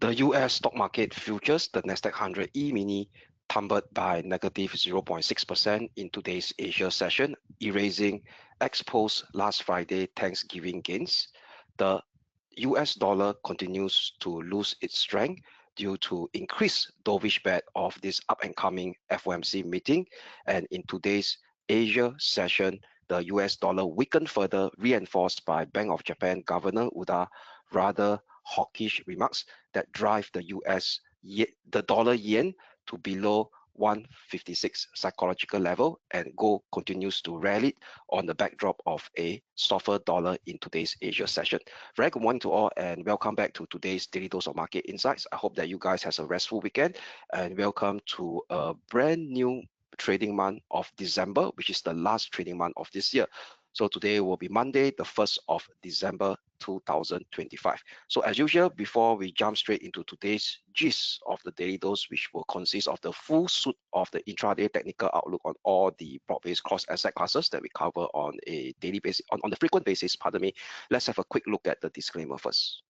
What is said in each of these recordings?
The US stock market futures, the Nasdaq 100 E-mini, tumbled by negative 0.6% in today's Asia session, erasing ex-post last Friday Thanksgiving gains. The US dollar continues to lose its strength due to increased dovish bet of this up-and-coming FOMC meeting. And in today's Asia session, the US dollar weakened further, reinforced by Bank of Japan Governor Uda rather hawkish remarks that drive the dollar yen to below 156 psychological level, and gold continues to rally on the backdrop of a softer dollar in today's Asia session. Very good morning to all, and welcome back to today's Daily Dose of Market Insights. I hope that you guys has a restful weekend, and welcome to a brand new trading month of December, which is the last trading month of this year. So today will be Monday, the 1st of December 2025. So as usual, before we jump straight into today's gist of the daily dose, which will consist of the full suite of the intraday technical outlook on all the broad-based cross-asset classes that we cover on a daily basis, on the frequent basis, pardon me, let's have a quick look at the disclaimer first.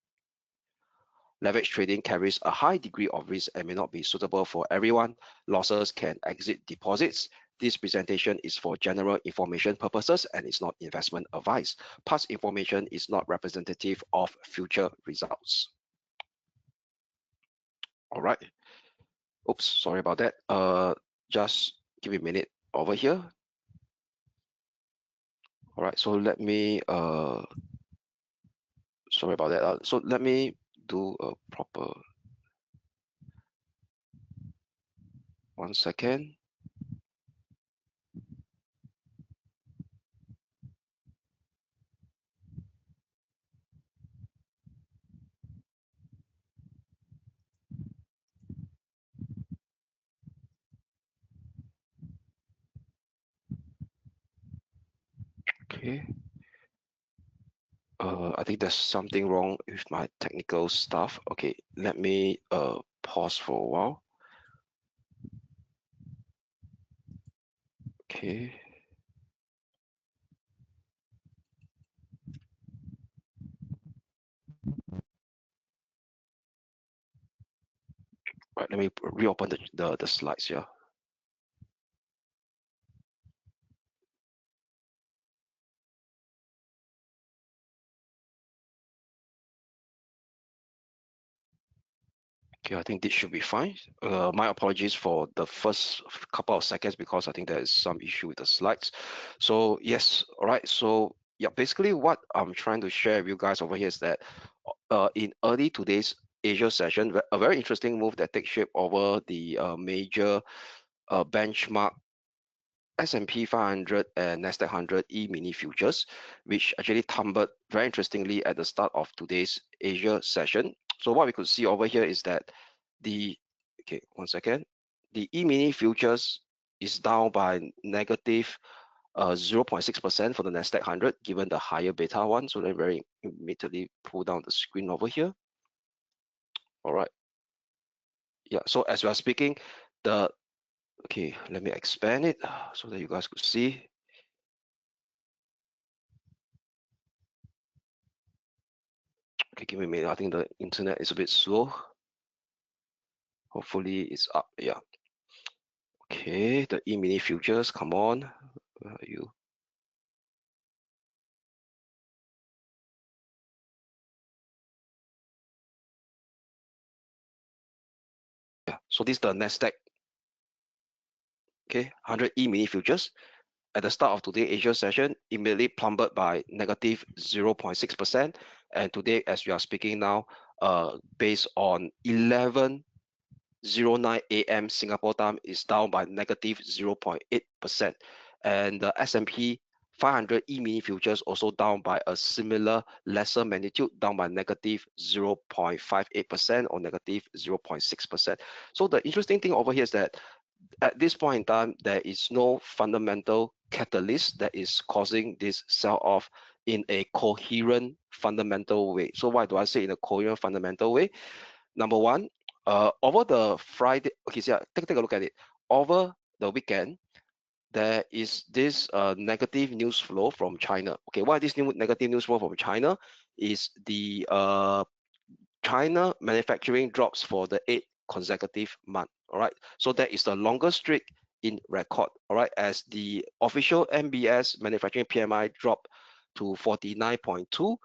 Leverage trading carries a high degree of risk and may not be suitable for everyone. Losses can exceed deposits. This presentation is for general information purposes and is not investment advice. Past information is not representative of future results. All right. Oops, sorry about that. Just give me a minute over here. All right, so let me, sorry about that. So let me do a proper, 1 second. Okay. I think there's something wrong with my technical stuff. Okay, let me pause for a while. Okay. Right, let me reopen the slides here. Okay, I think this should be fine. My apologies for the first couple of seconds because I think there is some issue with the slides. So yes, all right. So yeah, basically what I'm trying to share with you guys over here is that in early today's Asia session, a very interesting move that takes shape over the major benchmark S&P 500 and Nasdaq 100 E-mini futures, which actually tumbled very interestingly at the start of today's Asia session. So what we could see over here is that the, okay, 1 second, the E-mini futures is down by negative 0.6% for the Nasdaq 100, given the higher beta one. So let me immediately pull down the screen over here. All right. Yeah, so as we are speaking, okay, let me expand it so that you guys could see. Okay, give me a minute. I think the internet is a bit slow. Hopefully it's up. Yeah. Okay, the E-mini futures, come on. Where are you? Yeah, so this is the Nasdaq. Okay, 100 E-mini futures. At the start of today's Asia session, immediately plummeted by negative 0.6%. And today, as we are speaking now, based on 11:09 a.m. Singapore time, is down by negative 0.8%. And the S&P 500 E-mini futures also down by a similar lesser magnitude, down by negative 0.58% or negative 0.6%. So the interesting thing over here is that at this point in time, there is no fundamental catalyst that is causing this sell-off in a coherent fundamental way. So why do I say in a coherent fundamental way? Number one, over the Friday, okay, so take a look at it. Over the weekend, there is this negative news flow from China. Okay, why this new negative news flow from China is the China manufacturing drops for the 8th consecutive month. All right, so that is the longest streak in record. All right, as the official MBS manufacturing PMI dropped to 49.2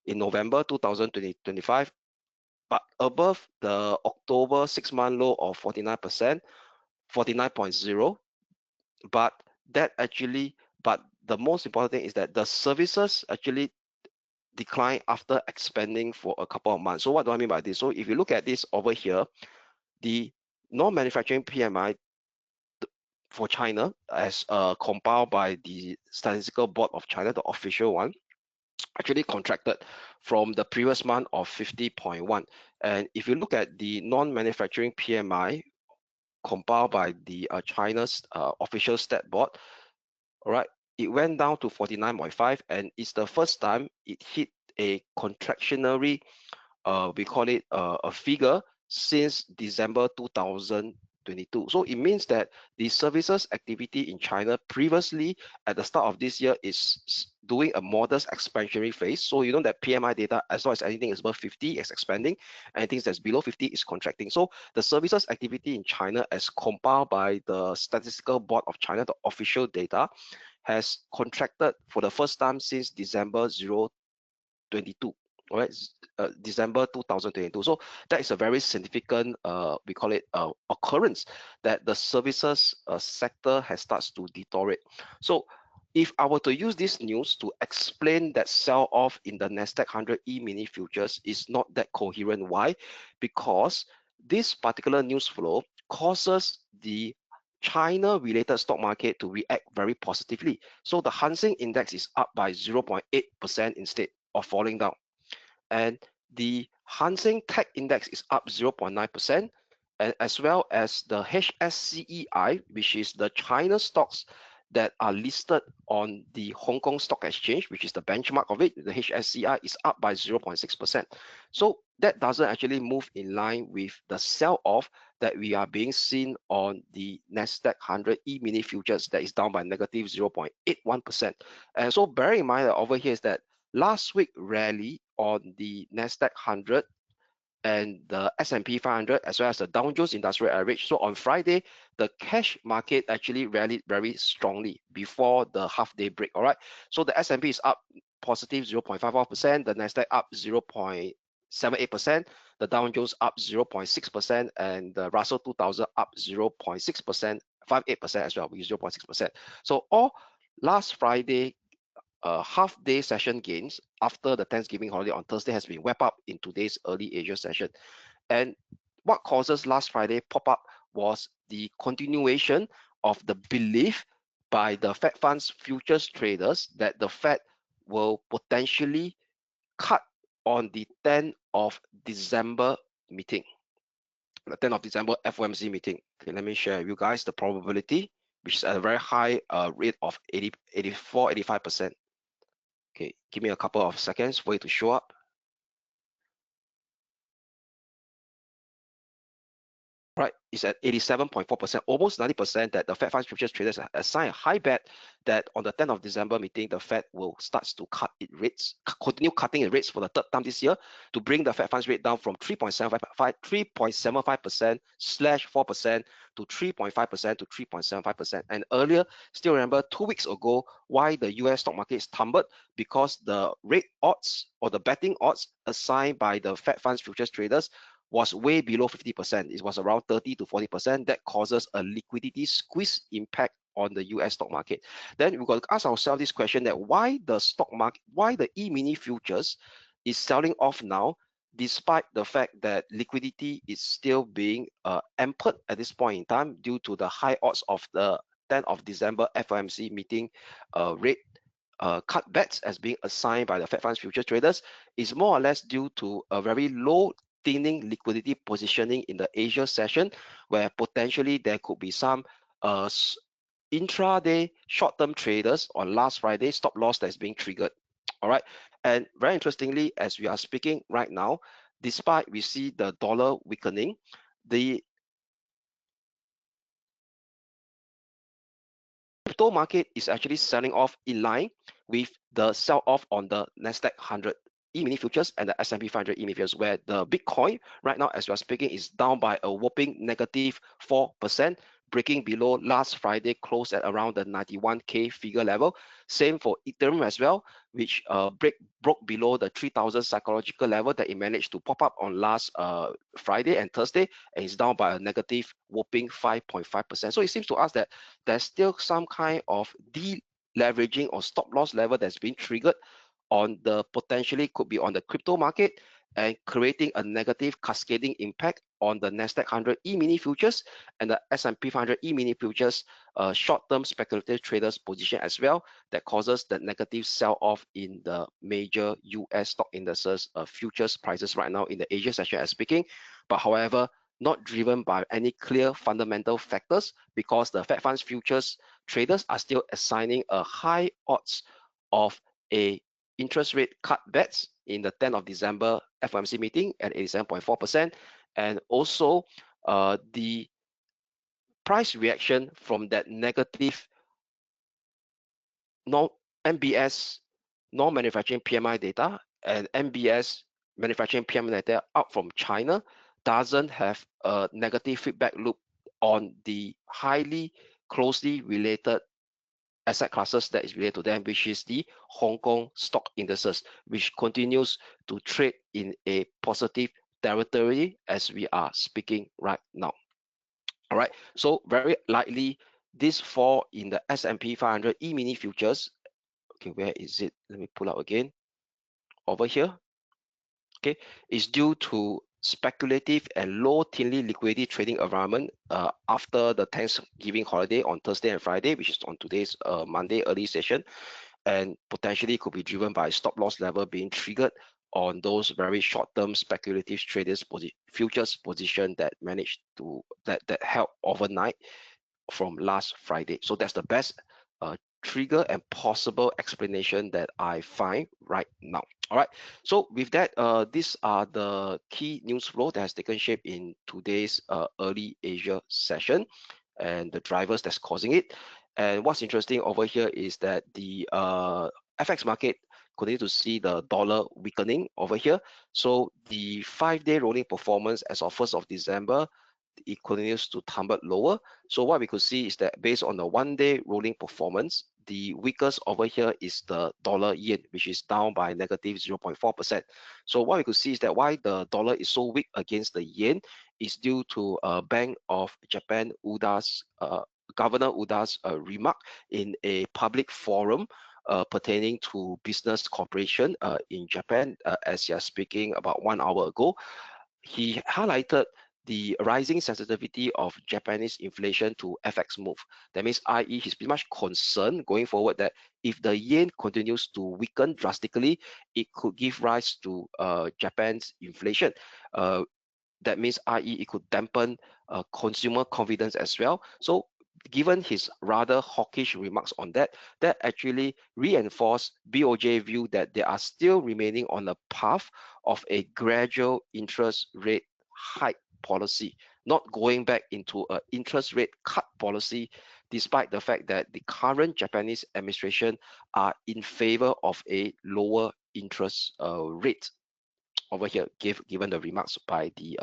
in November 2025, but above the October 6-month low of 49%, 49.0. But that actually, but the most important thing is that the services actually decline after expanding for a couple of months. So what do I mean by this? So if you look at this over here, the non-manufacturing PMI for China, as compiled by the Statistical Board of China, the official one, actually contracted from the previous month of 50.1. And if you look at the non-manufacturing PMI compiled by the China's official stat board, all right, it went down to 49.5, and it's the first time it hit a contractionary, we call it a figure, since December 2022. So it means that the services activity in China previously at the start of this year is doing a modest expansionary phase. So you know that PMI data, as long as anything is above 50, is expanding, anything that's below 50 is contracting. So the services activity in China, as compiled by the Statistical Board of China, the official data, has contracted for the first time since December 2022. All right, December 2022. So that is a very significant, we call it occurrence, that the services sector has starts to deteriorate. So if I were to use this news to explain that sell-off in the Nasdaq 100 E-mini futures is not that coherent. Why? Because this particular news flow causes the China-related stock market to react very positively. So the Hang Seng Index is up by 0.8% instead of falling down. And the Hang Seng Tech Index is up 0.9%, and as well as the HSCEI, which is the China stocks that are listed on the Hong Kong Stock Exchange, which is the benchmark of it, the HSCEI is up by 0.6%. So that doesn't actually move in line with the sell-off that we are being seen on the Nasdaq 100 E-mini futures that is down by negative 0.81%. And so bear in mind that over here is that last week rally on the Nasdaq 100 and the S&P 500, as well as the Dow Jones Industrial Average. So on Friday, the cash market actually rallied very strongly before the half-day break. All right. So the S&P is up positive 0.54%, the Nasdaq up 0.78%, the Dow Jones up 0.6%, and the Russell 2000 up 0.6%, 58% as well, with 0.6%. So all last Friday half-day session gains after the Thanksgiving holiday on Thursday has been wrapped up in today's early Asia session. And what causes last Friday pop-up was the continuation of the belief by the Fed funds futures traders that the Fed will potentially cut on the 10th of December meeting, the 10th of December FOMC meeting. Okay, let me share with you guys the probability, which is at a very high rate of 84, 85%. Okay, give me a couple of seconds for it to show up. Right, it's at 87.4%, almost 90%, that the Fed funds futures traders assign a high bet that on the 10th of December meeting, the Fed will start to cut its rates, continue cutting its rates for the third time this year to bring the Fed funds rate down from 3.75% slash 4% to 3.5% to 3.75%. And earlier, still remember 2 weeks ago, why the US stock market is tumbled, because the rate odds or the betting odds assigned by the Fed funds futures traders was way below 50%. It was around 30 to 40%. That causes a liquidity squeeze impact on the US stock market. Then we've got to ask ourselves this question, that why the stock market, why the E-mini futures is selling off now, despite the fact that liquidity is still being ampered at this point in time due to the high odds of the 10th of December FOMC meeting rate cut bets as being assigned by the Fed funds futures traders, is more or less due to a very low thinning liquidity positioning in the Asia session, where potentially there could be some intraday short-term traders on last Friday stop loss that's being triggered. All right, and very interestingly, as we are speaking right now, despite we see the dollar weakening, the crypto market is actually selling off in line with the sell-off on the Nasdaq 100 E-mini futures and the S&P 500 E-mini futures, where the Bitcoin right now, as we are speaking, is down by a whopping negative 4%, breaking below last Friday close at around the 91K figure level. Same for Ethereum as well, which broke below the 3,000 psychological level that it managed to pop up on last Friday and Thursday, and is down by a negative whopping 5.5%. So it seems to us that there's still some kind of deleveraging or stop loss level that's been triggered on the potentially could be on the crypto market, and creating a negative cascading impact on the Nasdaq 100 E-mini futures and the S&P 500 E-mini futures short-term speculative traders position as well, that causes the negative sell-off in the major US stock indices futures prices right now in the Asia session as speaking. But however, not driven by any clear fundamental factors, because the Fed Funds futures traders are still assigning a high odds of a interest rate cut bets in the 10th of December FOMC meeting at 87.4%, and also the price reaction from that negative MBS non-manufacturing PMI data and MBS manufacturing PMI data out from China doesn't have a negative feedback loop on the highly closely related asset classes that is related to them, which is the Hong Kong stock indices, which continues to trade in a positive territory as we are speaking right now. All right, so very likely this fall in the S&P 500 E-mini futures. Okay, where is it? Let me pull out again. Over here. Okay, is due to speculative and low thinly liquidity trading environment after the Thanksgiving holiday on Thursday and Friday, which is on today's Monday early session, and potentially could be driven by stop loss level being triggered on those very short-term speculative traders futures position that managed to that held overnight from last Friday. So that's the best trigger and possible explanation that I find right now. All right, so with that, these are the key news flow that has taken shape in today's early Asia session and the drivers that's causing it. And what's interesting over here is that the FX market continue to see the dollar weakening over here. So the 5-day rolling performance as of 1st of December, it continues to tumble lower. So what we could see is that based on the 1-day rolling performance, the weakest over here is the dollar yen, which is down by negative 0.4%. So what we could see is that why the dollar is so weak against the yen is due to Bank of Japan UDA's Governor UDA's remark in a public forum pertaining to business cooperation in Japan, as you're speaking about 1 hour ago. He highlighted the rising sensitivity of Japanese inflation to FX move. That means, i.e., he's pretty much concerned going forward that if the yen continues to weaken drastically, it could give rise to Japan's inflation. That means, i.e., it could dampen consumer confidence as well. So given his rather hawkish remarks on that, that actually reinforced BOJ view that they are still remaining on a path of a gradual interest rate hike policy, not going back into an interest rate cut policy, despite the fact that the current Japanese administration are in favor of a lower interest rate over here, given the remarks by the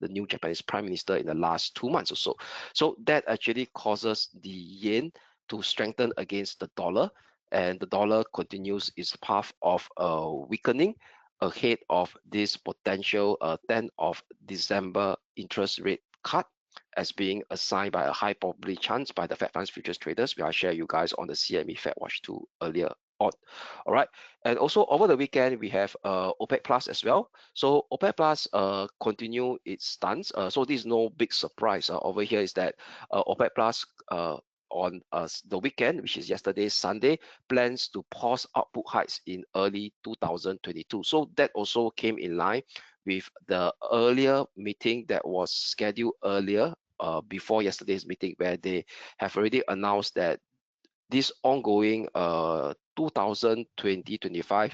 new Japanese Prime Minister in the last 2 months or so. So that actually causes the yen to strengthen against the dollar, and the dollar continues its path of weakening ahead of this potential 10th of December interest rate cut as being assigned by a high probability chance by the Fed Funds futures traders. We will share you guys on the CME Fed Watch 2 earlier on. All right, and also over the weekend we have OPEC Plus as well. So OPEC Plus continue its stance. So this is no big surprise over here, is that OPEC Plus on the weekend, which is yesterday Sunday, plans to pause output hikes in early 2022. So that also came in line with the earlier meeting that was scheduled earlier before yesterday's meeting, where they have already announced that this ongoing 2020-25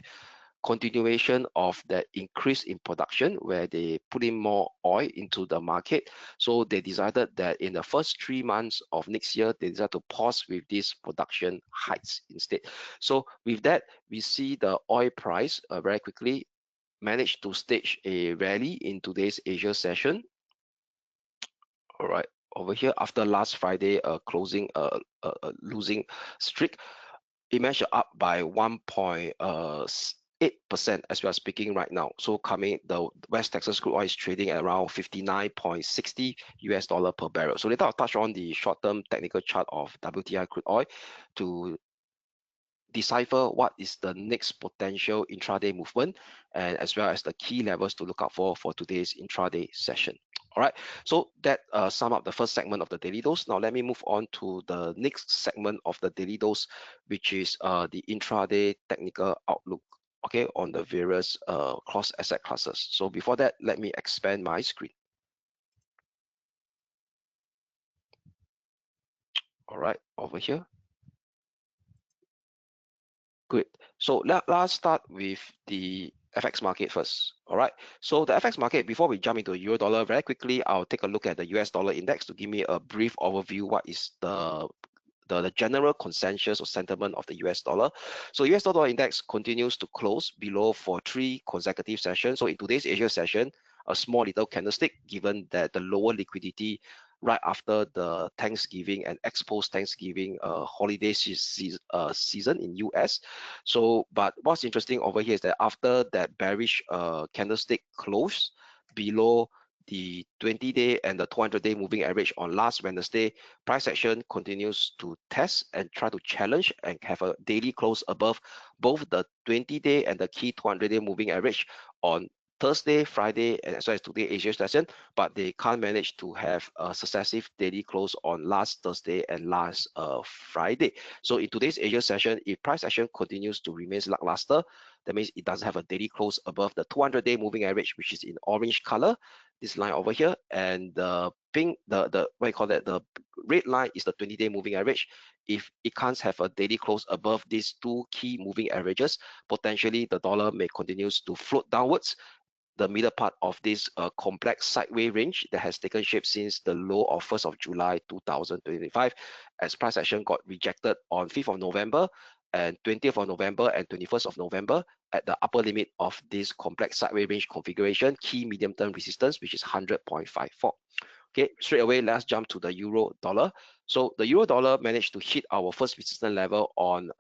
continuation of the increase in production where they put in more oil into the market. So they decided that in the first 3 months of next year, they decided to pause with these production hikes instead. So with that, we see the oil price very quickly managed to stage a rally in today's Asia session. All right, over here after last Friday closing losing streak, it measured up by 1.8% as we are speaking right now. So coming, the West Texas crude oil is trading at around $59.60 per barrel. So later I'll touch on the short-term technical chart of WTI crude oil to decipher what is the next potential intraday movement, and as well as the key levels to look out for today's intraday session. All right, so that sum up the first segment of the daily dose. Now let me move on to the next segment of the daily dose, which is the intraday technical outlook, okay, on the various cross asset classes. So before that, let me expand my screen. All right, over here. Good. So let's start with the FX market first. All right. So the FX market, before we jump into euro dollar, very quickly, I'll take a look at the US dollar index to give me a brief overview. What is the general consensus or sentiment of the US dollar? So US dollar index continues to close below for 3 consecutive sessions. So in today's Asia session, a small little candlestick, given that the lower liquidity right after the Thanksgiving and post Thanksgiving holiday season in US. So, but what's interesting over here is that after that bearish candlestick close below the 20-day and the 200-day moving average on last Wednesday, price action continues to test and try to challenge and have a daily close above both the 20-day and the key 200-day moving average on Thursday, Friday, and as well as today Asia session, but they can't manage to have a successive daily close on last Thursday and last Friday. So in today's Asia session, if price action continues to remain lackluster, that means it doesn't have a daily close above the 200-day moving average, which is in orange color, this line over here, and the pink, the what you call that, the red line is the 20-day moving average. If it can't have a daily close above these 2 key moving averages, potentially the dollar may continue to float downwards the middle part of this complex sideways range that has taken shape since the low of 1st of July 2025, as price action got rejected on 5th of November and 20th of November and 21st of November at the upper limit of this complex sideways range configuration, key medium-term resistance, which is 100.54. Okay, straight away, let's jump to the euro dollar. So the euro dollar managed to hit our first resistance level on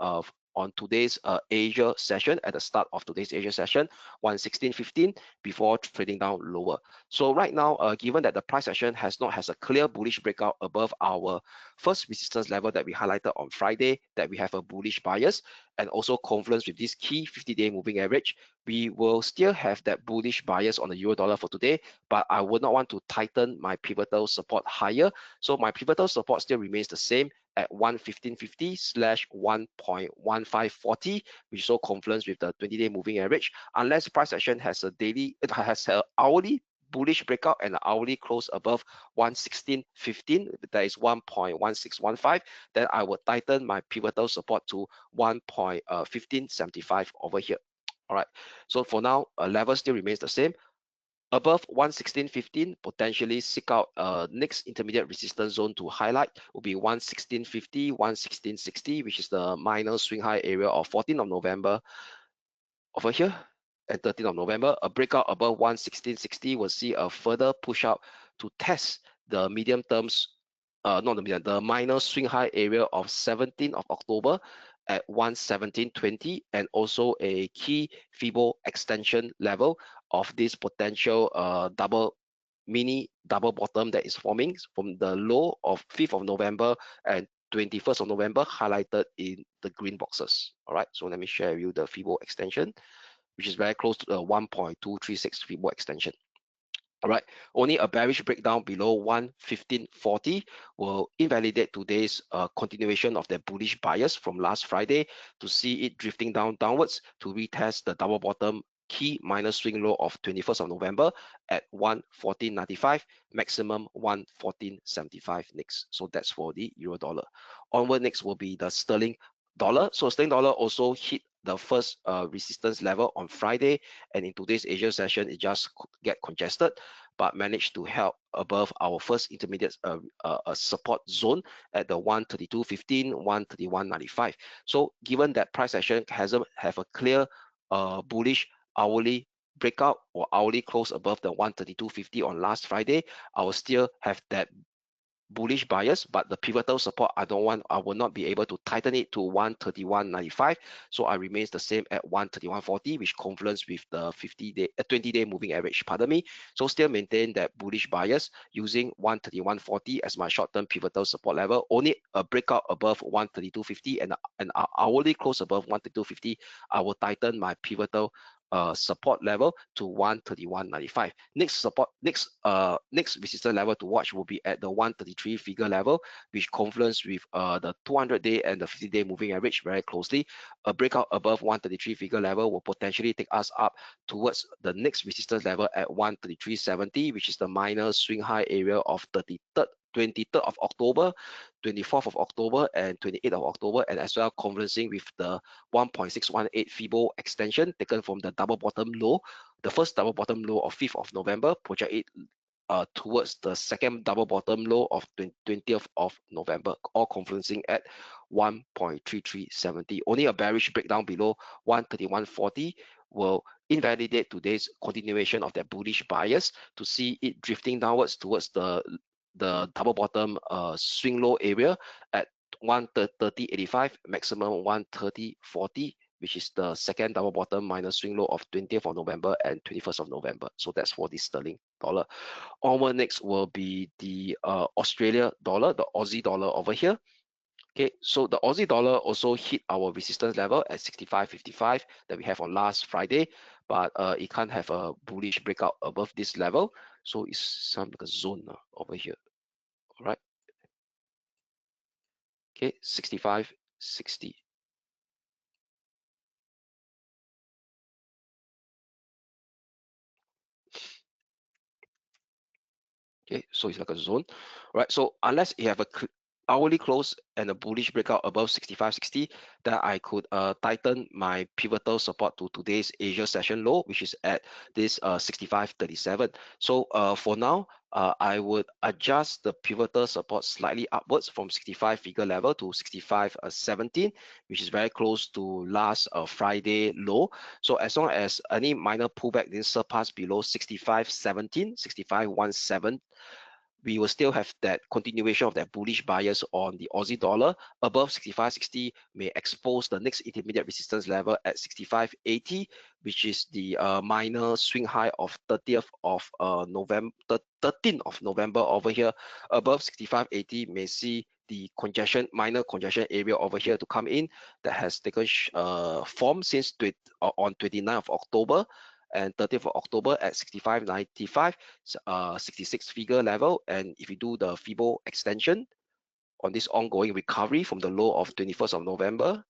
today's Asia session, at the start of today's Asia session, 116.15, before trading down lower. So right now, given that the price action has a clear bullish breakout above our first resistance level that we highlighted on Friday, that we have a bullish bias, and also confluence with this key 50-day moving average, we will still have that bullish bias on the euro dollar for today, but I would not want to tighten my pivotal support higher. So my pivotal support still remains the same at 115.50/1.1540, which is so confluence with the 20-day moving average, unless price action has an hourly bullish breakout and an hourly close above 116.15, that is 1.1615, then I will tighten my pivotal support to 1.1575 over here. All right, so for now, level still remains the same. Above 116.15, potentially seek out next intermediate resistance zone to highlight will be 116.50, 116.60, which is the minor swing high area of 14th of November over here, and 13th of November. A breakout above 116.60 will see a further push out to test the medium terms, the minor swing high area of 17th of October at 117.20, and also a key Fibo extension level of this potential mini double bottom that is forming from the low of 5th of November and 21st of November, highlighted in the green boxes. All right, so let me share with you the Fibo extension, which is very close to the 1.236 Fibo extension. All right, only a bearish breakdown below 115.40 will invalidate today's continuation of the bullish bias from last Friday, to see it drifting downwards to retest the double bottom key minor swing low of 21st of November at 114.95, maximum 114.75 next. So that's for the euro dollar. Onward next will be the sterling dollar. So sterling dollar also hit the first resistance level on Friday, and in today's Asia session it just get congested, but managed to help above our first intermediate support zone at the 132.15, 131.95. So given that price action hasn't have a clear bullish hourly breakout or hourly close above the 132.50 on last Friday, I will still have that bullish bias, but the pivotal support I will not be able to tighten it to 131.95, so I remains the same at 131.40, which confluence with the 20-day moving average, pardon me. So still maintain that bullish bias using 131.40 as my short-term pivotal support level. Only a breakout above 132.50 and an hourly close above 132.50, I will tighten my pivotal support level to 131.95. Next resistance level to watch will be at the 133 figure level, which confluence with the 200-day and the 50-day moving average very closely. A breakout above 133 figure level will potentially take us up towards the next resistance level at 133.70, which is the minor swing high area of 23rd of October, 24th of October, and 28th of October, and as well confluencing with the 1.618 Fibo extension taken from the double bottom low, the first double bottom low of 5th of November, project it towards the second double bottom low of 20th of November, all confluencing at 1.3370. Only a bearish breakdown below 131.40 will invalidate today's continuation of that bullish bias to see it drifting downwards towards the double bottom swing low area at 130.85, maximum 130.40, which is the second double bottom minus swing low of 20th of November and 21st of November. So that's for the sterling dollar. Onward next will be the Australia dollar, the Aussie dollar over here. Okay, so the Aussie dollar also hit our resistance level at 65.55 that we have on last Friday, but it can't have a bullish breakout above this level. So it's some like a zone over here. All right. Okay, 65.60. Okay, so it's like a zone, right? So unless you have a hourly close and a bullish breakout above 65.60, then I could tighten my pivotal support to today's Asia session low, which is at this 65.37. So for now, I would adjust the pivotal support slightly upwards from 65 figure level to 65.17, which is very close to last Friday low. So as long as any minor pullback didn't surpass below 65.17, 65.17, we will still have that continuation of that bullish bias on the Aussie dollar. Above 65.60 may expose the next intermediate resistance level at 65.80, which is the minor swing high of 30th of November, 13th of November over here. Above 65.80 may see the minor congestion area over here to come in that has taken form since on 29th of October and 30th of October at 65.95, 66 figure level. And if you do the Fibo extension on this ongoing recovery from the low of 21st of November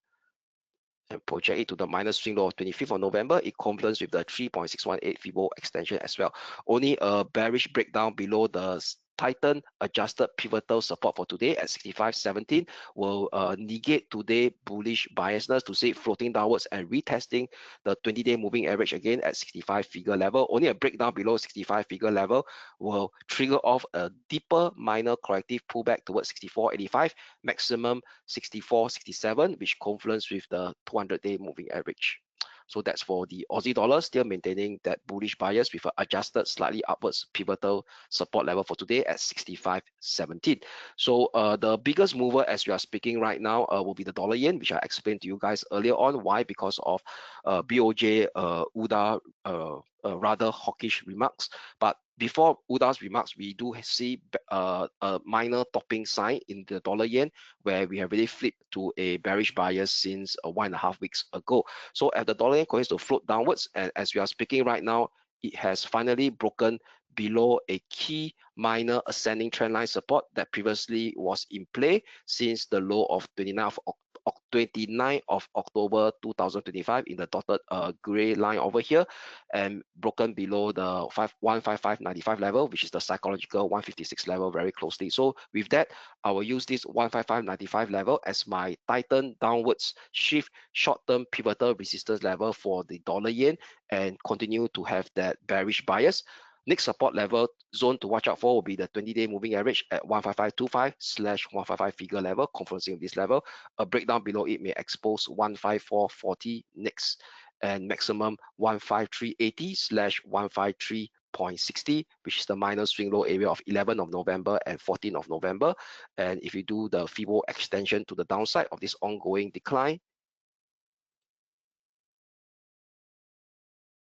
and project it to the minus swing low of 25th of November, it confluence with the 3.618 Fibo extension as well. Only a bearish breakdown below the tighten adjusted pivotal support for today at 65.17 will negate today bullish biasness to say floating downwards and retesting the 20-day moving average again at 65 figure level. Only a breakdown below 65 figure level will trigger off a deeper minor corrective pullback towards 64.85, maximum 64.67, which confluence with the 200-day moving average. So that's for the Aussie dollar, still maintaining that bullish bias with an adjusted slightly upwards pivotal support level for today at 65.17. So the biggest mover as we are speaking right now will be the dollar yen, which I explained to you guys earlier on. Why? Because of BOJ UDA rather hawkish remarks. But before UDA's remarks, we do see a minor topping sign in the dollar yen, where we have really flipped to a bearish bias since 1.5 weeks ago. So as the dollar yen continues to float downwards, and as we are speaking right now, it has finally broken below a key minor ascending trend line support that previously was in play since the low of 29th 29th of October 2025 in the dotted gray line over here, and broken below the 155.95 level, which is the psychological 156 level very closely. So with that, I will use this 155.95 level as my Titan downwards shift short-term pivotal resistance level for the dollar yen, and continue to have that bearish bias. Next support level zone to watch out for will be the 20-day moving average at 155.25/155 figure level, confluencing this level. A breakdown below it may expose 154.40 next, and maximum 153.80/153.60, which is the minor swing low area of 11th of November and 14th of November. And if you do the FIBO extension to the downside of this ongoing decline,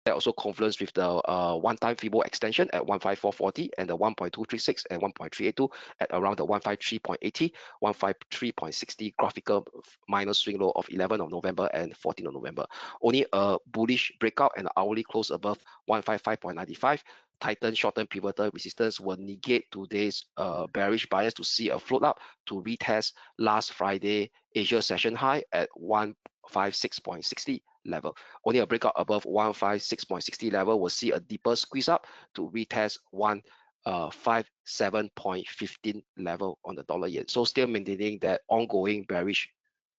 that also confluence with the one-time FIBO extension at 154.40 and the 1.236 and 1.382 at around the 153.80, 153.60 graphical minor swing low of 11th of November and 14th of November. Only a bullish breakout and hourly close above 155.95. Titan short-term pivotal resistance will negate today's bearish bias to see a float up to retest last Friday Asia session high at 156.60 level. Only a breakout above 156.60 level will see a deeper squeeze up to retest 157.15 level on the dollar yen. So still maintaining that ongoing bearish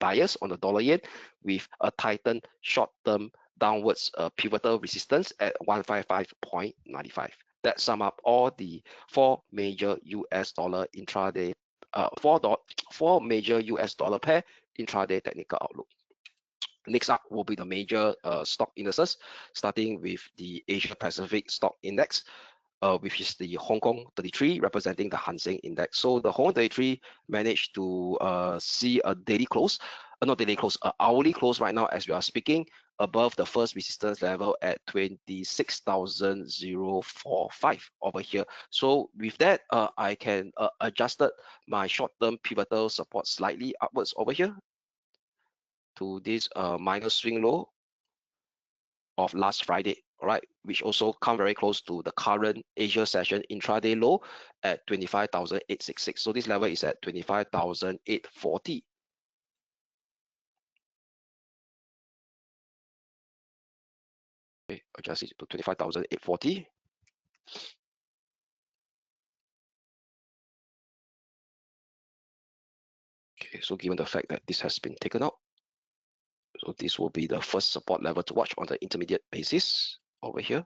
bias on the dollar yen with a Titan short-term downwards pivotal resistance at 155.95. That sum up all the four major US dollar intraday, four major US dollar pair intraday technical outlook. Next up will be the major stock indices, starting with the Asia Pacific Stock Index, which is the Hong Kong 33, representing the Hang Seng Index. So the Hong Kong 33 managed to see a daily close, not daily close, hourly close right now as we are speaking, above the first resistance level at 26,045 over here. So with that, I can adjusted my short-term pivotal support slightly upwards over here to this minor swing low of last Friday, all right, which also come very close to the current Asia session intraday low at 25,866. So this level is at 25,840. Okay, adjust it to 25,840. Okay, so given the fact that this has been taken out, so this will be the first support level to watch on the intermediate basis over here.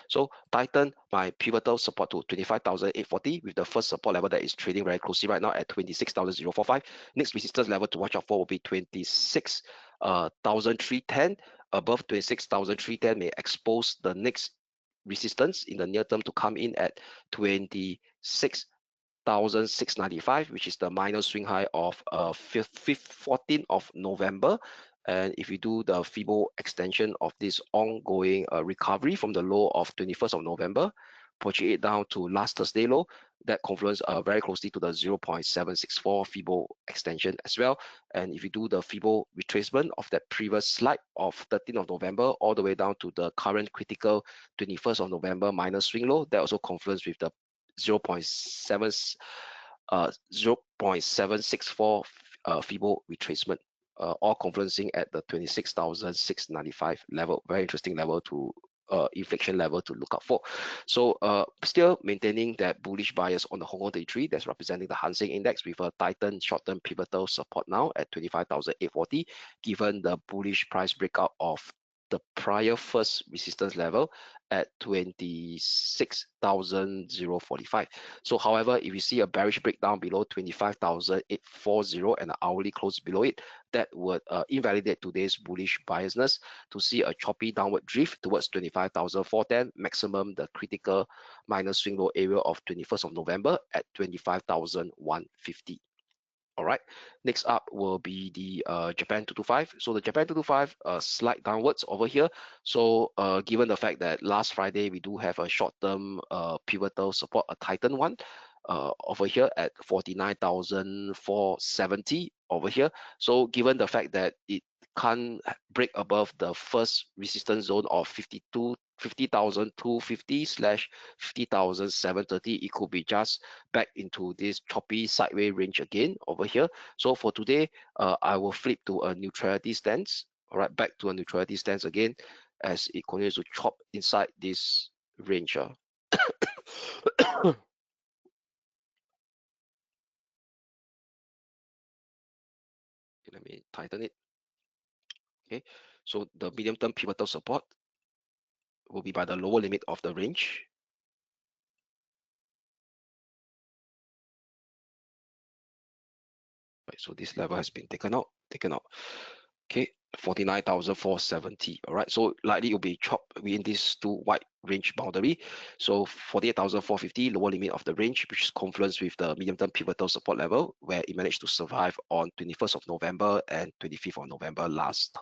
So Titan, my pivotal support to 25,840 with the first support level that is trading very closely right now at 26,045. Next resistance level to watch out for will be 26,310. Above 26,310 may expose the next resistance in the near term to come in at 26,695, which is the minor swing high of 14th of November. And if you do the FIBO extension of this ongoing recovery from the low of 21st of November, pushing it down to last Thursday low, that confluence very closely to the 0.764 FIBO extension as well. And if you do the FIBO retracement of that previous slide of 13th of November all the way down to the current critical 21st of November minor swing low, that also confluence with the 0.764 FIBO retracement, all confluencing at the 26,695 level. Very interesting level to inflection level to look out for. So still maintaining that bullish bias on the Hong Kong 33 that's representing the Hang Seng Index with a Titan short-term pivotal support now at 25,840, given the bullish price breakout of the prior first resistance level at 26,045. So however, if you see a bearish breakdown below 25,840 and an hourly close below it, that would invalidate today's bullish biasness to see a choppy downward drift towards 25,410, maximum the critical minor swing low area of 21st of November at 25,150. All right, next up will be the Japan 225. So the Japan 225 slight downwards over here. So given the fact that last Friday we do have a short-term pivotal support, a Titan one over here at 49,470 over here. So given the fact that it can't break above the first resistance zone of 52 50,250 slash 50,730. It could be just back into this choppy sideways range again over here. So for today, I will flip to a neutrality stance. All right, back to a neutrality stance again as it continues to chop inside this range. Let me tighten it. Okay, so the medium term pivotal support will be by the lower limit of the range. Right, so this level has been taken out. Okay, 49,470. All right, so likely it will be chopped within these two wide range boundary. So 48,450 lower limit of the range, which is confluence with the medium-term pivotal support level, where it managed to survive on 21st of November and 25th of November last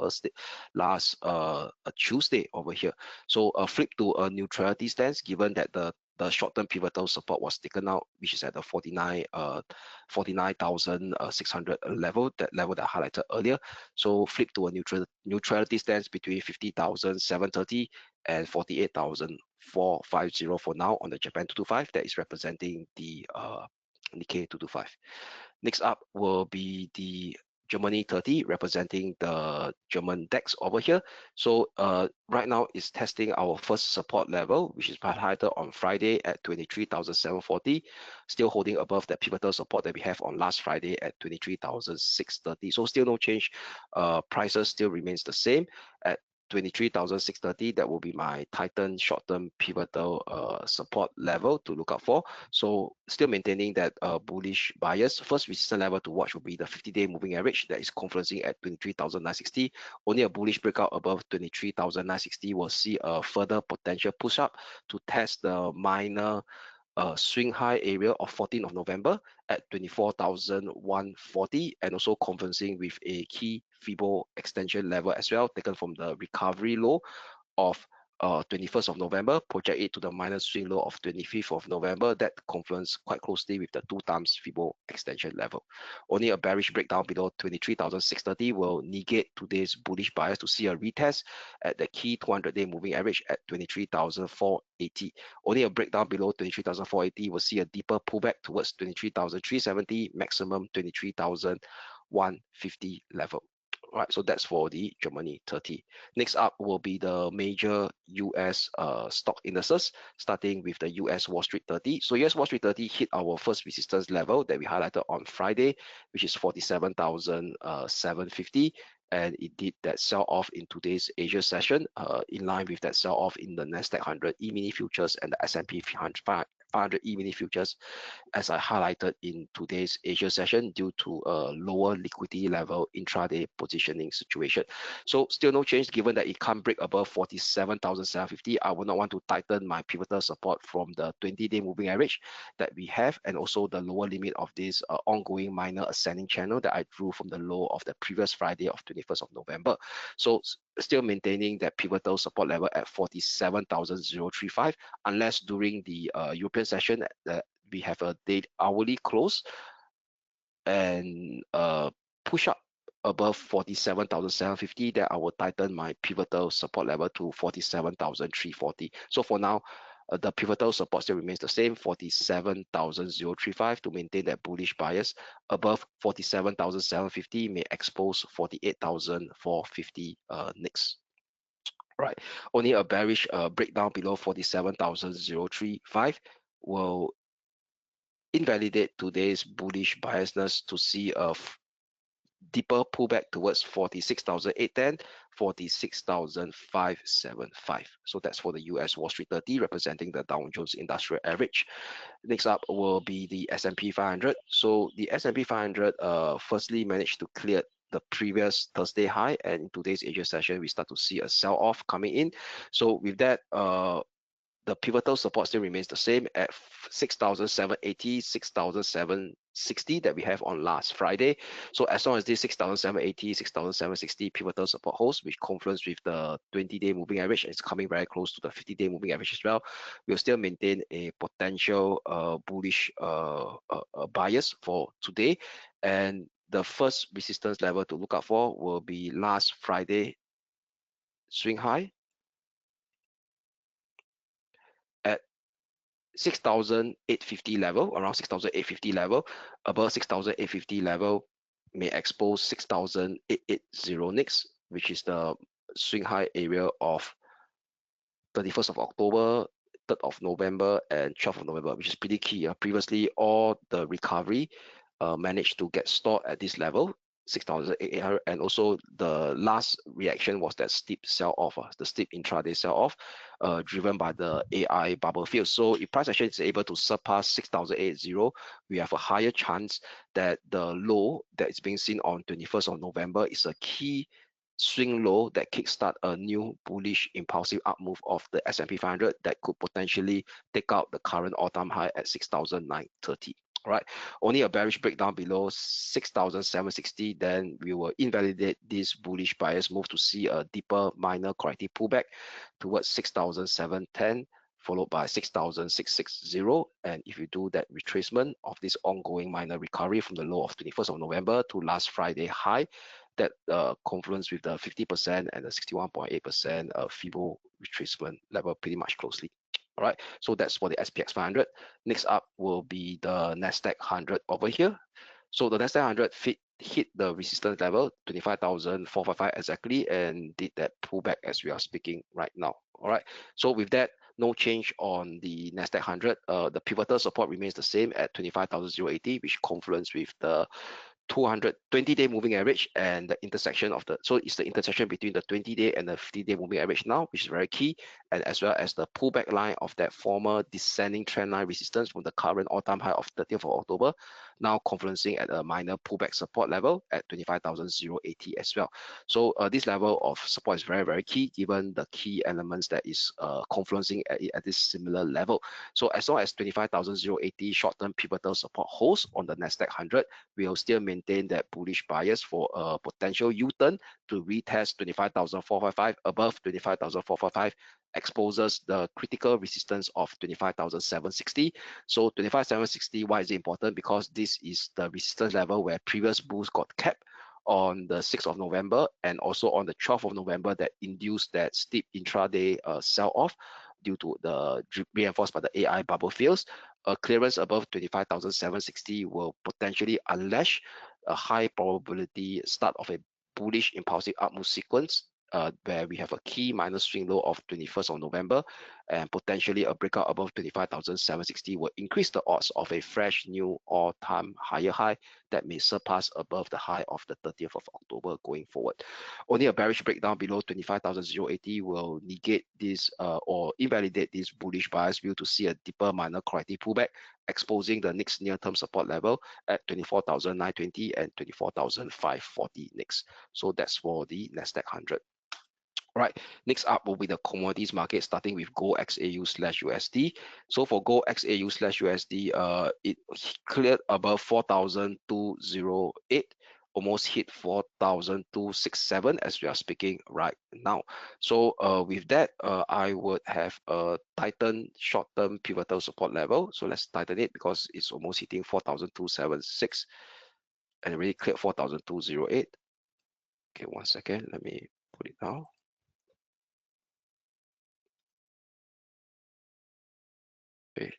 Tuesday over here. So flip to a neutrality stance, given that the short-term pivotal support was taken out, which is at the 49,600 level, that level that I highlighted earlier. So flip to a neutrality stance between 50,730 and 48,450 for now on the Japan 225. That is representing the Nikkei 225. Next up will be the Germany 30, representing the German DAX over here. So right now it's testing our first support level, which is highlighted on Friday at 23,740, still holding above that pivotal support that we have on last Friday at 23,630. So still no change. Prices still remains the same at 23,630. That will be my Titan short-term pivotal support level to look out for. So still maintaining that bullish bias. First resistance level to watch will be the 50-day moving average that is confluencing at 23,960. Only a bullish breakout above 23,960 will see a further potential push up to test the minor swing high area of 14th of November at 24,140, and also conversing with a key Fibo extension level as well, taken from the recovery low of 21st of November, project it to the minus swing low of 25th of November. That confluence quite closely with the 2 times Fibo extension level. Only a bearish breakdown below 23,630 will negate today's bullish bias to see a retest at the key 200-day moving average at 23,480. Only a breakdown below 23,480 will see a deeper pullback towards 23,370, maximum 23,150 level. Right, so that's for the Germany 30. Next up will be the major US stock indices, starting with the US Wall Street 30. So US Wall Street 30 hit our first resistance level that we highlighted on Friday, which is 47,750. And it did that sell off in today's Asia session, in line with that sell off in the Nasdaq 100 E-mini futures and the S&P 500 E-mini futures, as I highlighted in today's Asia session, due to a lower liquidity level intraday positioning situation. So still no change, given that it can't break above 47,750. I would not want to tighten my pivotal support from the 20-day moving average that we have, and also the lower limit of this ongoing minor ascending channel that I drew from the low of the previous Friday of 21st of November. So still maintaining that pivotal support level at 47,035, unless during the European session that we have a hourly close and push up above 47,750, that I will tighten my pivotal support level to 47,340. So for now, the pivotal support still remains the same, 47,035, to maintain that bullish bias. Above 47,750 may expose 48,450 next. Right, only a bearish breakdown below 47,035 will invalidate today's bullish biasness to see a deeper pullback towards 46,810, 46,575. So that's for the US Wall Street 30, representing the Dow Jones Industrial Average. Next up will be the S&P 500. So the S&P 500 firstly managed to clear the previous Thursday high, and in today's Asia session we start to see a sell-off coming in. So with that, the pivotal support still remains the same at 6,780, 6,760 that we have on last Friday. So as long as this 6,780, 6,760 pivotal support holds, which confluence with the 20-day moving average, and it's coming very close to the 50-day moving average as well, we'll still maintain a potential bullish bias for today. And the first resistance level to look out for will be last Friday swing high 6,850 level, around 6,850 level, above 6,850 level may expose 6,880 next, which is the swing high area of 31st of October, 3rd of November, and 12th of November, which is pretty key. Previously, all the recovery managed to get stored at this level, 6,800, and also the last reaction was that steep sell-off, the steep intraday sell-off, driven by the AI bubble field. So if price action is able to surpass 6,880, we have a higher chance that the low that is being seen on 21st of November is a key swing low that kickstart a new bullish impulsive up move of the S&P 500 that could potentially take out the current all-time high at 6,930. All right, only a bearish breakdown below 6,760, then we will invalidate this bullish bias move to see a deeper minor corrective pullback towards 6,710, followed by 6,660. And if you do that retracement of this ongoing minor recovery from the low of 21st of November to last Friday high, that confluence with the 50% and the 61.8% Fibo retracement level pretty much closely. All right, so that's for the SPX 500. Next up will be the NASDAQ 100 over here. So the NASDAQ 100 hit the resistance level 25,455 exactly and did that pullback as we are speaking right now. All right, so with that, no change on the NASDAQ 100. The pivotal support remains the same at 25,080, which confluence with the 220-day moving average and the intersection of the, so it's the intersection between the 20-day and the 50-day moving average now, which is very key, and as well as the pullback line of that former descending trend line resistance from the current all-time high of 30th of October, now confluencing at a minor pullback support level at 25,080 as well. So this level of support is very, very key given the key elements that is confluencing at this similar level. So as long as 25,080 short-term pivotal support holds on the NASDAQ 100, we will still maintain that bullish bias for a potential U-turn to retest 25,455 above 25,455 exposes the critical resistance of 25,760. So 25,760, why is it important? Because this is the resistance level where previous bulls got capped on the 6th of November and also on the 12th of November that induced that steep intraday sell-off due to the reinforced by the AI bubble fields. A clearance above 25,760 will potentially unleash a high probability start of a bullish impulsive up move sequence where we have a key minus swing low of 21st of November and potentially a breakout above 25,760 will increase the odds of a fresh new all-time higher high that may surpass above the high of the 30th of October going forward. Only a bearish breakdown below 25,080 will negate this or invalidate this bullish bias view to see a deeper minor corrective pullback, exposing the next near-term support level at 24,920 and 24,540 next. So that's for the NASDAQ 100. All right, next up will be the commodities market, starting with gold XAU/USD. So for gold XAU/USD, it cleared above 4,208, almost hit 4,267 as we are speaking right now. So with that, I would have a tighten short-term pivotal support level. So let's tighten it because it's almost hitting 4,276 and already cleared 4,208. Okay, 1 second, let me put it down. Okay,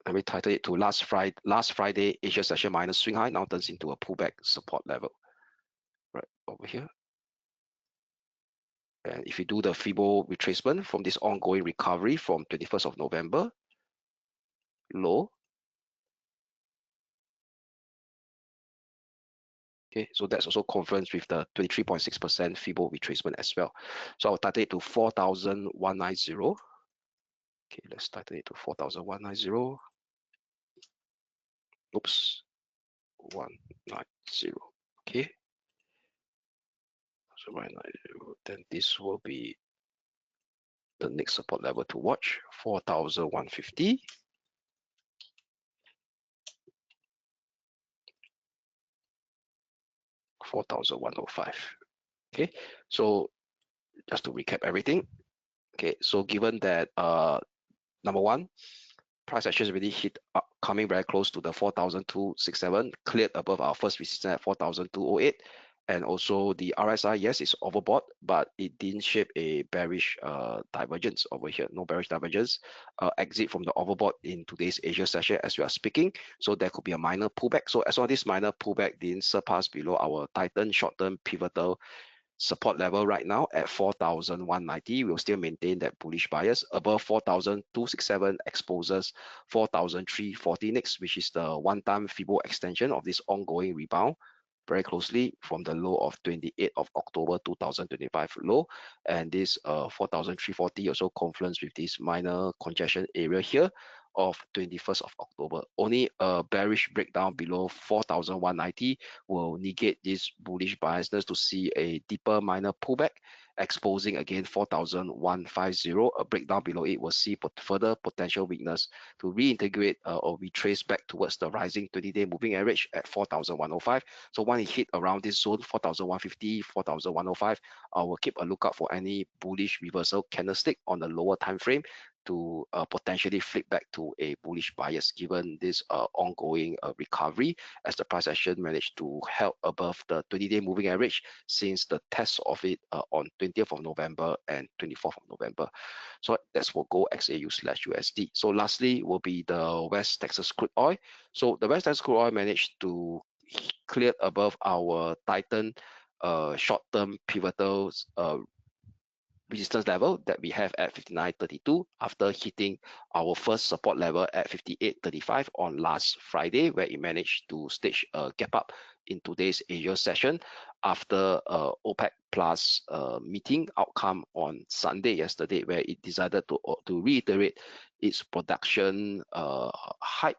let me title it to last Friday Asia session minus swing high now turns into a pullback support level right over here. And if you do the Fibo retracement from this ongoing recovery from 21st of November low, okay, so that's also confluence with the 23.6% Fibo retracement as well. So I'll title it to 4,190. Okay, let's title it to 4,190. Oops, 190. Okay, so 190. Then this will be the next support level to watch, 4,150. $4,105. Okay, so just to recap everything. Okay, so given that number one, price action is already hit up, coming very close to the 4,267, cleared above our first resistance at 4,208, And also the RSI, yes, it's overbought, but it didn't shape a bearish divergence over here. No bearish divergence. Exit from the overbought in today's Asia session as we are speaking. So there could be a minor pullback. So as long as this minor pullback didn't surpass below our Titan short-term pivotal support level right now at 4,190, we'll still maintain that bullish bias. Above 4,267 exposes 4,340 next, which is the one-time Fibo extension of this ongoing rebound very closely from the low of 28th of October 2025 low, and this 4,340 also confluence with this minor congestion area here of 21st of October. Only a bearish breakdown below 4,190 will negate this bullish biasness to see a deeper minor pullback, exposing again 4,150. A breakdown below it will see further potential weakness to reintegrate or retrace back towards the rising 20-day moving average at 4,105. So when it hit around this zone, 4,150, 4,105, I will keep a lookout for any bullish reversal candlestick on the lower time frame to potentially flip back to a bullish bias given this ongoing recovery as the price action managed to held above the 20-day moving average since the test of it on 20th of November and 24th of November. So that's for Gold XAU/USD. So lastly will be the West Texas crude oil. So the West Texas crude oil managed to clear above our Titan short-term pivotal resistance level that we have at 59.32 after hitting our first support level at 58.35 on last Friday, where it managed to stage a gap up in today's Asia session after OPEC Plus meeting outcome on Sunday yesterday, where it decided to reiterate its production hike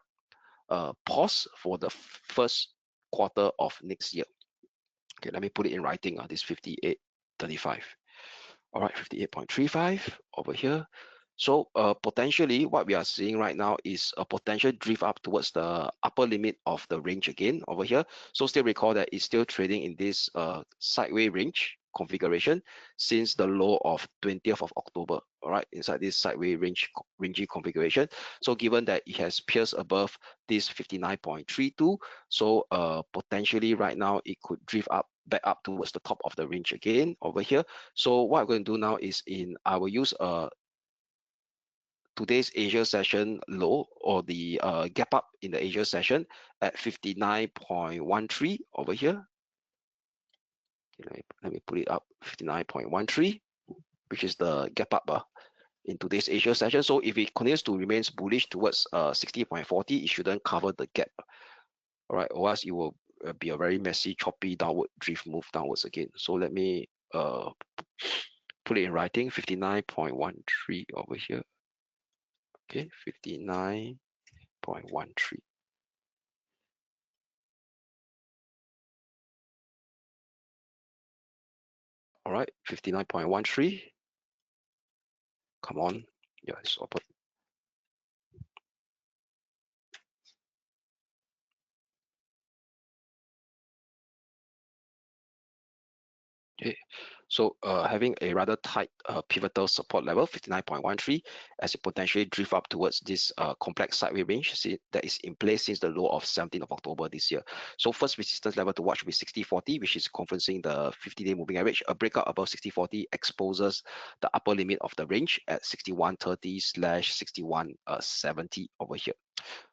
pause for the first quarter of next year. Okay, let me put it in writing. This 58.35. All right, 58.35 over here. So potentially what we are seeing right now is a potential drift up towards the upper limit of the range again over here. So still recall that it's still trading in this sideways range configuration since the low of 20th of October. All right, inside this sideways ranging configuration. So given that it has pierced above this 59.32, so potentially right now it could drift up back up towards the top of the range again over here. So what I'm going to do now is I will use today's Asia session low or the gap up in the Asia session at 59.13 over here. Okay, let me put it up 59.13, which is the gap up in today's Asia session. So if it continues to remain bullish towards 60.40, it shouldn't cover the gap. All right, or else it will be a very messy, choppy downward drift move downwards again. So let me put it in writing, 59.13 over here. Okay, 59.13. All right, 59.13. Come on. Yeah, it's open. Okay, so having a rather tight pivotal support level 59.13 as it potentially drift up towards this complex sideways range that is in place since the low of 17th of October this year. So first resistance level to watch will be 60.40, which is conferencing the 50-day moving average. A breakout above 60.40 exposes the upper limit of the range at 61.30/61.70 over here.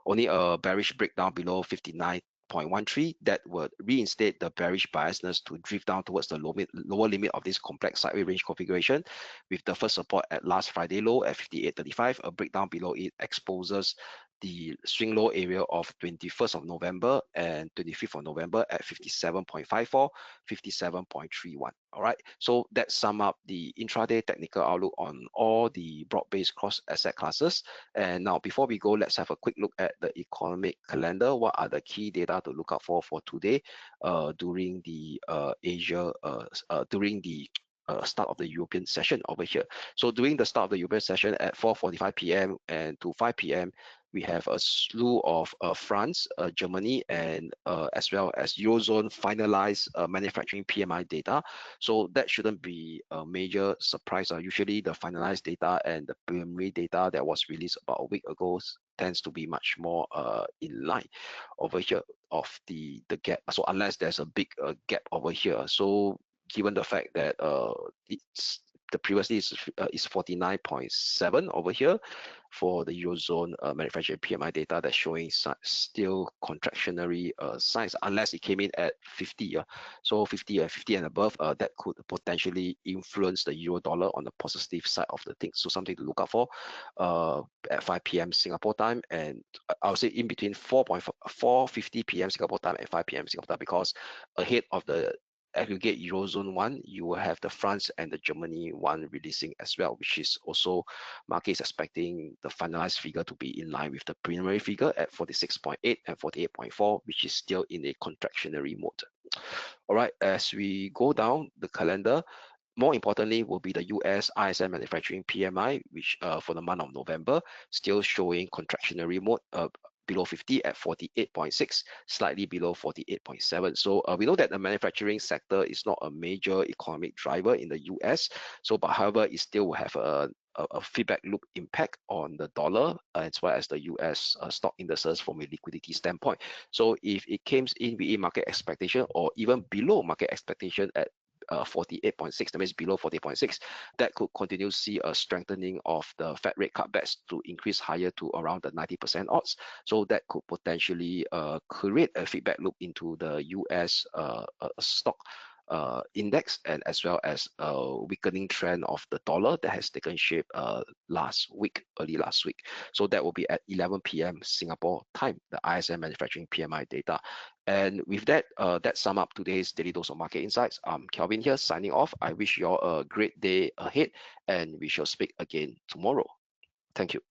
Only a bearish breakdown below 59.13 that would reinstate the bearish biasness to drift down towards the lower limit of this complex sideways range configuration, with the first support at last Friday low at 58.35. A breakdown below it exposes the swing low area of 21st of November and 25th of November at 57.54, 57.31. All right, so that sum up the intraday technical outlook on all the broad-based cross asset classes. And now before we go, let's have a quick look at the economic calendar. What are the key data to look out for today during the start of the European session over here. So during the start of the European session at 4:45 p.m. and to 5 p.m., we have a slew of France, Germany, and as well as Eurozone finalized manufacturing PMI data. So that shouldn't be a major surprise. Usually the finalized data and the preliminary data that was released about a week ago tends to be much more in line over here. of the gap. So unless there's a big gap over here, so given the fact that it's the previously is 49.7 over here for the Eurozone manufacturing PMI data, that's showing still contractionary signs, unless it came in at 50. So 50 and above, that could potentially influence the euro dollar on the positive side of the thing. So something to look out for at 5 p.m. Singapore time, and I would say in between 4:50 p.m. Singapore time and 5 p.m. Singapore time, because ahead of the aggregate Eurozone one, you will have the France and the Germany one releasing as well, which is also market is expecting the finalized figure to be in line with the preliminary figure at 46.8 and 48.4, which is still in a contractionary mode. All right, as we go down the calendar, more importantly will be the US ISM manufacturing PMI, which for the month of November, still showing contractionary mode, below 50 at 48.6, slightly below 48.7. So we know that the manufacturing sector is not a major economic driver in the US. So, but however, it still will have a feedback loop impact on the dollar as well as the US stock indices from a liquidity standpoint. So if it comes in within market expectation or even below market expectation at 48.6, that means below 40.6, that could continue to see a strengthening of the Fed rate cutbacks to increase higher to around the 90% odds. So that could potentially create a feedback loop into the US stock index, and as well as a weakening trend of the dollar that has taken shape early last week. So that will be at 11 p.m. Singapore time, the ISM manufacturing PMI data. And with that, that sum up today's Daily Dose of Market Insights. I'm Kelvin here signing off. I wish you all a great day ahead, and we shall speak again tomorrow. Thank you.